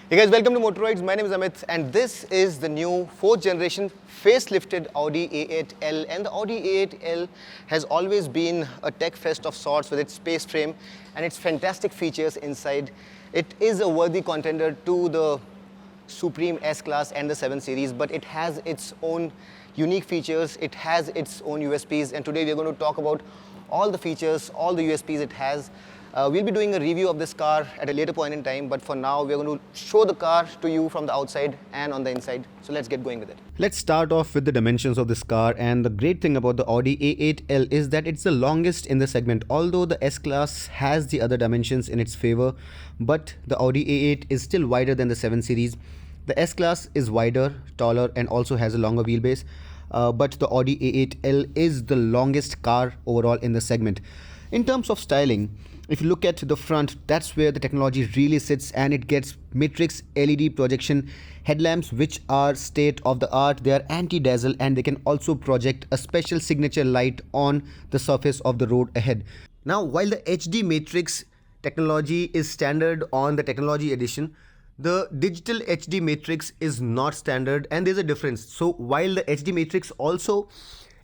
Hey guys, welcome to Motoroids. My name is Amit and this is the new 4th generation facelifted Audi A8L, and the Audi A8L has always been a tech fest of sorts with its space frame and its fantastic features inside. It is a worthy contender to the Supreme S-Class and the 7 Series, but it has its own unique features, it has its own USPs, and today we are going to talk about all the features, all the USPs it has. We'll be doing a review of this car at a later point in time, but for now we're going to show the car to you from the outside and on the inside. So let's get going with it. Let's start off with the dimensions of this car, and the great thing about the Audi A8L is that it's the longest in the segment. Although the S-Class has the other dimensions in its favor, but the Audi A8 is still wider than the 7 Series. The S-Class is wider, taller, and also has a longer wheelbase, but the Audi A8L is the longest car overall in the segment. In terms of styling, if you look at the front, that's where the technology really sits, and it gets matrix LED projection headlamps which are state of the art. They are anti-dazzle and they can also project a special signature light on the surface of the road ahead. Now, while the HD matrix technology is standard on the technology edition, the digital HD matrix is not standard, and there's a difference. So while the HD matrix also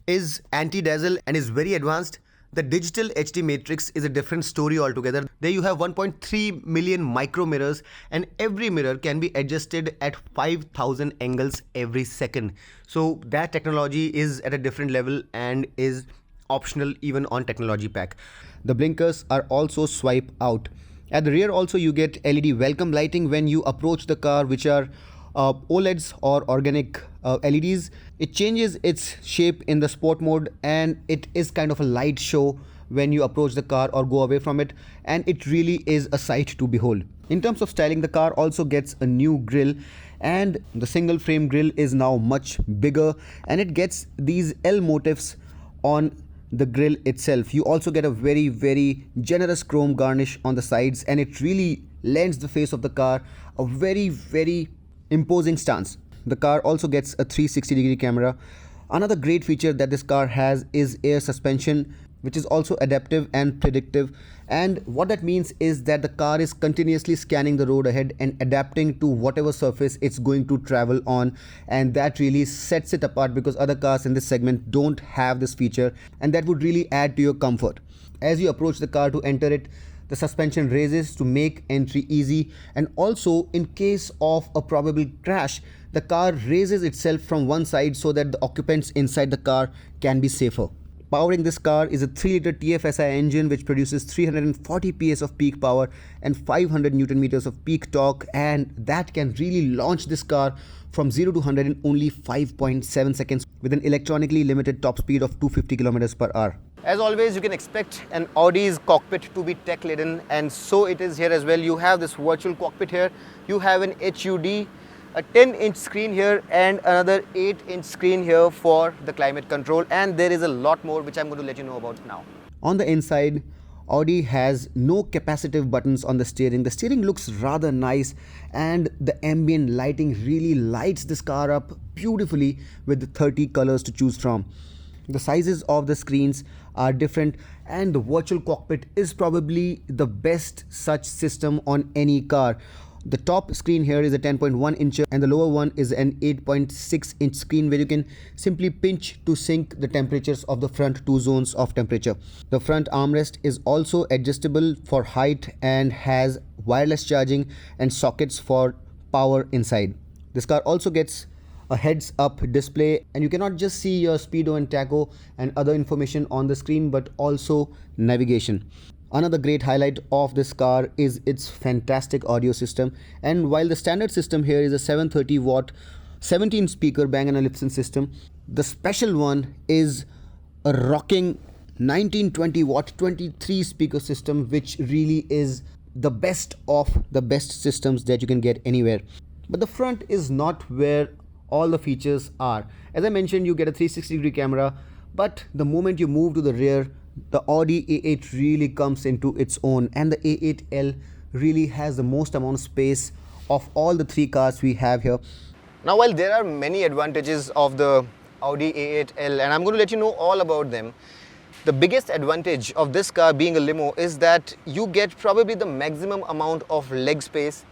is anti-dazzle and is very advanced, the digital HD matrix is a different story altogether. There you have 1.3 million micro mirrors, and every mirror can be adjusted at 5,000 angles every second. So that technology is at a different level and is optional even on technology pack. The blinkers are also swipe out. At the rear also you get LED welcome lighting when you approach the car, which are OLEDs or organic LEDs. It changes its shape in the sport mode, and it is kind of a light show when you approach the car or go away from it, and it really is a sight to behold. In terms of styling, the car also gets a new grille, and the single frame grille is now much bigger, and it gets these L motifs on the grille itself. You also get a very generous chrome garnish on the sides, and it really lends the face of the car a very imposing stance. The car also gets a 360-degree camera. Another great feature that this car has is air suspension, which is also adaptive and predictive. And what that means is that the car is continuously scanning the road ahead and adapting to whatever surface it's going to travel on, and that really sets it apart because other cars in this segment don't have this feature, and that would really add to your comfort. As you approach the car to enter it, the suspension raises to make entry easy, and also in case of a probable crash, the car raises itself from one side so that the occupants inside the car can be safer. Powering this car is a 3-liter TFSI engine which produces 340 PS of peak power and 500 Newton meters of peak torque, and that can really launch this car from 0 to 100 in only 5.7 seconds with an electronically limited top speed of 250 km per hour. As always, you can expect an Audi's cockpit to be tech-laden, and so it is here as well. You have this virtual cockpit here, you have an HUD, a 10-inch screen here, and another 8-inch screen here for the climate control, and there is a lot more which I'm going to let you know about now. On the inside, Audi has no capacitive buttons on the steering. The steering looks rather nice, and the ambient lighting really lights this car up beautifully with 30 colors to choose from. The sizes of the screens are different, and the virtual cockpit is probably the best such system on any car. The top screen here is a 10.1 inch and the lower one is an 8.6 inch screen where you can simply pinch to sync the temperatures of the front two zones of temperature. The front armrest is also adjustable for height and has wireless charging and sockets for power inside. This car also gets a heads-up display, and you cannot just see your speedo and tacho and other information on the screen, but also navigation. Another great highlight of this car is its fantastic audio system, and while the standard system here is a 730 watt 17 speaker Bang & Olufsen system, the special one is a rocking 1920 watt 23 speaker system, which really is the best of the best systems that you can get anywhere. But the front is not where all the features are. As I mentioned, you get a 360-degree camera, but the moment you move to the rear, the Audi A8 really comes into its own, and the A8L really has the most amount of space of all the three cars we have here. Now, while there are many advantages of the Audi A8L, and I'm going to let you know all about them, the biggest advantage of this car being a limo is that you get probably the maximum amount of leg space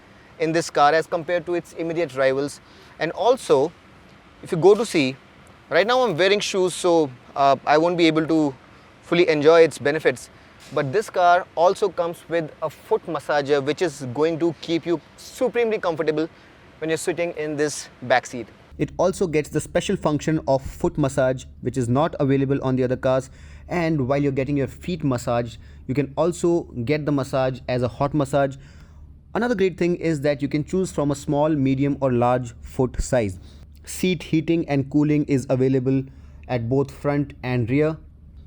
in this car as compared to its immediate rivals. And also, if you go to see, right now I'm wearing shoes, so I won't be able to fully enjoy its benefits. But this car also comes with a foot massager, which is going to keep you supremely comfortable when you're sitting in this back seat. It also gets the special function of foot massage, which is not available on the other cars. And while you're getting your feet massaged, you can also get the massage as a hot massage. Another great thing is that you can choose from a small, medium or large foot size. Seat heating and cooling is available at both front and rear.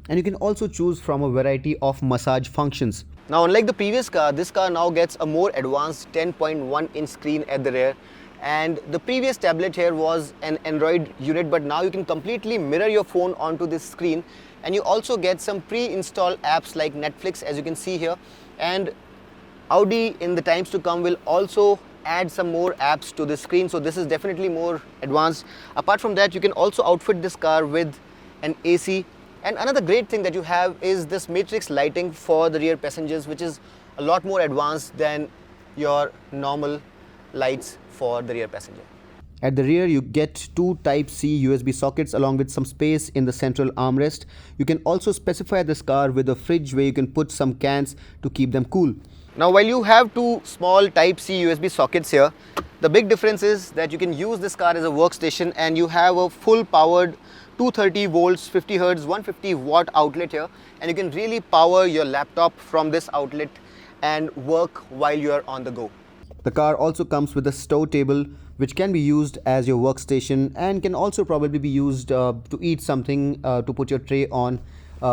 And you can also choose from a variety of massage functions. Now, unlike the previous car, this car now gets a more advanced 10.1-inch screen at the rear. And the previous tablet here was an Android unit, but now you can completely mirror your phone onto this screen. And you also get some pre-installed apps like Netflix, as you can see here. And Audi in the times to come will also add some more apps to the screen, so this is definitely more advanced. Apart from that, you can also outfit this car with an AC. And another great thing that you have is this matrix lighting for the rear passengers, which is a lot more advanced than your normal lights for the rear passenger. At the rear, you get two Type-C USB sockets along with some space in the central armrest. You can also specify this car with a fridge where you can put some cans to keep them cool. Now, while you have two small Type-C USB sockets here, the big difference is that you can use this car as a workstation, and you have a full powered 230 volts, 50 Hz, 150 watt outlet here, and you can really power your laptop from this outlet and work while you are on the go. The car also comes with a stow table, which can be used as your workstation and can also probably be used to eat something, to put your tray on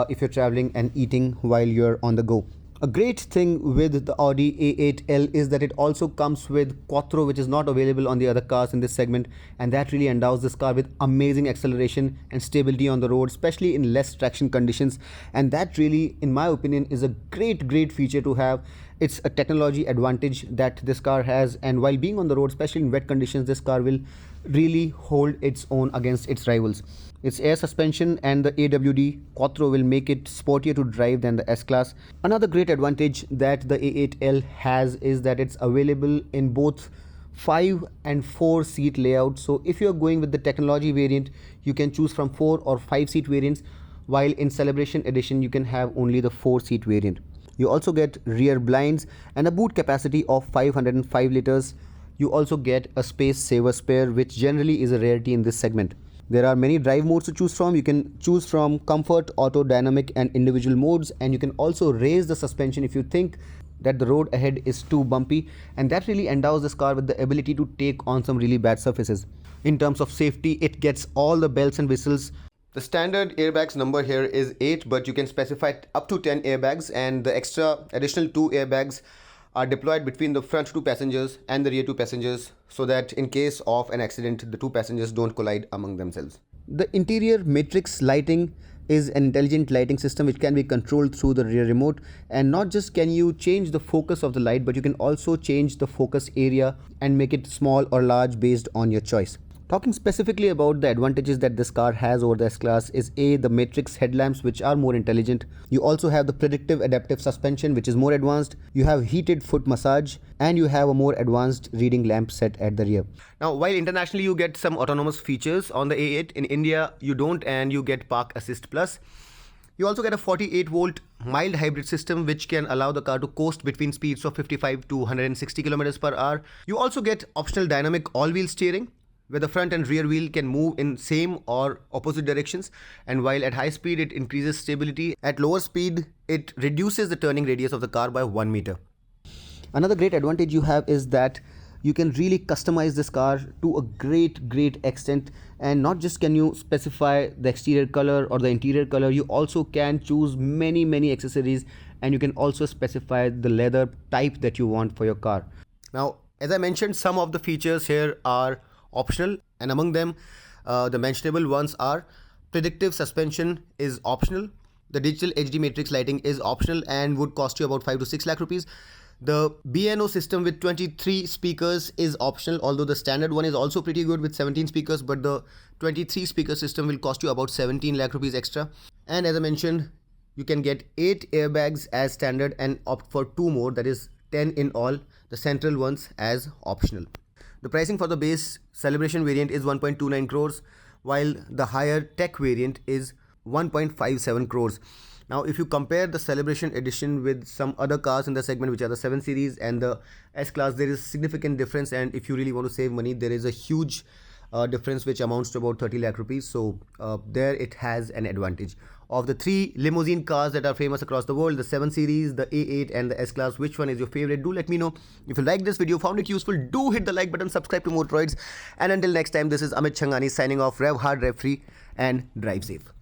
if you're traveling and eating while you're on the go. A great thing with the Audi A8L is that it also comes with Quattro, which is not available on the other cars in this segment, and that really endows this car with amazing acceleration and stability on the road, especially in less traction conditions. And that really, in my opinion, is a great feature to have. It's a technology advantage that this car has, and while being on the road, especially in wet conditions, this car will really hold its own against its rivals. Its air suspension and the AWD Quattro will make it sportier to drive than the S-Class. Another great advantage that the A8L has is that it's available in both 5 and 4 seat layout. So if you're going with the technology variant, you can choose from 4 or 5 seat variants, while in Celebration Edition you can have only the 4 seat variant. You also get rear blinds and a boot capacity of 505 liters. You also get a space saver spare, which generally is a rarity in this segment. There are many drive modes to choose from. You can choose from comfort, auto, dynamic and individual modes, and you can also raise the suspension if you think that the road ahead is too bumpy, and that really endows this car with the ability to take on some really bad surfaces. In terms of safety, it gets all the bells and whistles. The standard airbags number here is 8, but you can specify up to 10 airbags, and the additional 2 airbags are deployed between the front 2 passengers and the rear 2 passengers, so that in case of an accident, the 2 passengers don't collide among themselves. The interior matrix lighting is an intelligent lighting system which can be controlled through the rear remote, and not just can you change the focus of the light, but you can also change the focus area and make it small or large based on your choice. Talking specifically about the advantages that this car has over the S-Class is the matrix headlamps, which are more intelligent. You also have the predictive adaptive suspension, which is more advanced. You have heated foot massage, and you have a more advanced reading lamp set at the rear. Now, while internationally you get some autonomous features on the A8, in India you don't, and you get Park Assist Plus. You also get a 48 volt mild hybrid system, which can allow the car to coast between speeds of 55 to 160 km per hour. You also get optional dynamic all-wheel steering, where the front and rear wheel can move in same or opposite directions, and while at high speed it increases stability, at lower speed it reduces the turning radius of the car by 1 meter. Another great advantage you have is that you can really customize this car to a great extent, and not just can you specify the exterior color or the interior color, you also can choose many accessories, and you can also specify the leather type that you want for your car. Now, as I mentioned, some of the features here are optional, and among them the mentionable ones are predictive suspension is optional, the digital HD matrix lighting is optional and would cost you about 5 to 6 lakh rupees. The BNO system with 23 speakers is optional, although the standard one is also pretty good with 17 speakers, but the 23 speaker system will cost you about 17 lakh rupees extra. And as I mentioned, you can get 8 airbags as standard and opt for 2 more, that is 10 in all, the central ones as optional. The pricing for the base celebration variant is 1.29 crores, while the higher tech variant is 1.57 crores. Now, if you compare the celebration edition with some other cars in the segment, which are the 7 series and the S class, there is significant difference. And if you really want to save money, there is a huge difference which amounts to about 30 lakh rupees. So there it has an advantage. Of the 3 limousine cars that are famous across the world, the 7 series, the A8 and the S class, which one is your favorite? Do let me know. If you like this video, found it useful, do hit the like button, subscribe to Motoroids, and until next time, this is Amit Chhangani signing off. Rev hard, rev free, and drive safe.